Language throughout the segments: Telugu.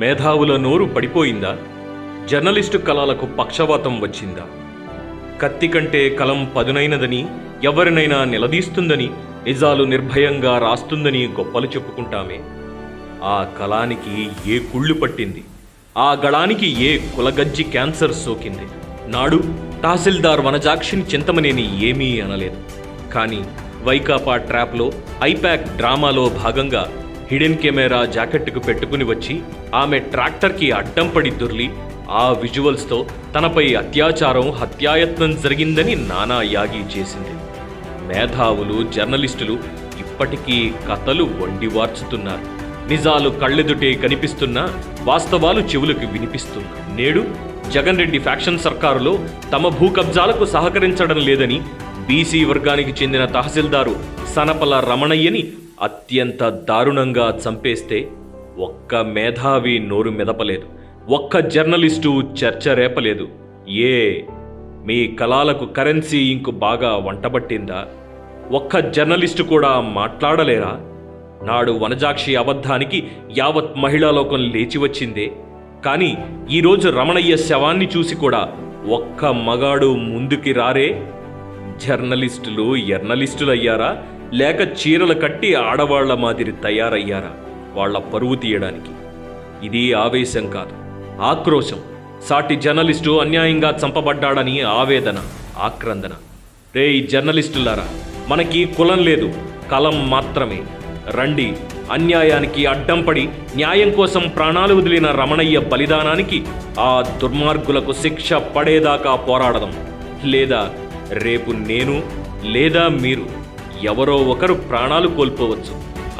మేధావుల నోరు పడిపోయిందా? జర్నలిస్టు కళలకు పక్షవాతం వచ్చిందా? కత్తి కంటే కలం పదునైనదని, ఎవరినైనా నిలదీస్తుందని, నిజాలు నిర్భయంగా రాస్తుందని గొప్పలు చెప్పుకుంటామే. ఆ కళానికి ఏ కుళ్ళు పట్టింది? ఆ గళానికి ఏ కులగజ్జి క్యాన్సర్ సోకింది? నాడు తహసీల్దార్ వనజాక్షిని చింతమనేని ఏమీ అనలేదు. కానీ వైకాపా ట్రాప్లో ఐపాక్ డ్రామాలో భాగంగా హిడెన్ కెమెరా జాకెట్కు పెట్టుకుని వచ్చి ఆమె ట్రాక్టర్కి అడ్డం పడి దొర్లి ఆ విజువల్స్తో తనపై అత్యాచారం, హత్యాయత్నం జరిగిందని నానా యాగి చేసింది. మేధావులు, జర్నలిస్టులు ఇప్పటికీ కథలు వండివార్చుతున్నారు. నిజాలు కళ్ళెదుటే కనిపిస్తున్నా వాస్తవాలు చెవులకు వినిపిస్తున్నా. నేడు జగన్ రెడ్డి ఫ్యాక్షన్ సర్కారులో తమ భూ కబ్జాలకు సహకరించడం లేదని బీసీ వర్గానికి చెందిన తహసీల్దారు సనపల రమణయ్యని అత్యంత దారుణంగా చంపేస్తే ఒక్క మేధావి నోరు మెదపలేదు, ఒక్క జర్నలిస్టు చర్చ రేపలేదు. మీ కళాలకు కరెన్సీ ఇంకు బాగా వంటబట్టిందా? ఒక్క జర్నలిస్టు కూడా మాట్లాడలేరా? నాడు వనజాక్షి అబద్ధానికి యావత్ మహిళా లోకం లేచి వచ్చిందే. కానీ ఈరోజు రమణయ్య శవాన్ని చూసి కూడా ఒక్క మగాడు ముందుకి రారే. జర్నలిస్టులు ఎర్నలిస్టులయ్యారా, లేక చీరలు కట్టి ఆడవాళ్ల మాదిరి తయారయ్యారా వాళ్ల పరువు తీయడానికి? ఇది ఆవేశం కాదు, ఆక్రోశం. సాటి జర్నలిస్టు అన్యాయంగా చంపబడ్డాడని ఆవేదన, ఆక్రందన. రేయ్ జర్నలిస్టులారా, మనకి కులం లేదు, కలం మాత్రమే. రండి, అన్యాయానికి అడ్డం పడి న్యాయం కోసం ప్రాణాలు వదిలిన రమణయ్య బలిదానానికి ఆ దుర్మార్గులకు శిక్ష పడేదాకా పోరాడదాం. లేదా రేపు నేను లేదా మీరు ఎవరో ఒకరు ప్రాణాలు కోల్పోవచ్చు.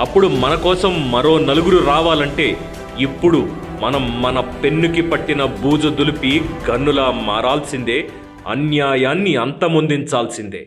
అప్పుడు మన కోసం మరో నలుగురు రావాలంటే ఇప్పుడు మనం మన పెన్నుకి పట్టిన బూజు దులిపి గన్నులా మారాల్సిందే, అన్యాయాన్ని అంతమొందించాల్సిందే.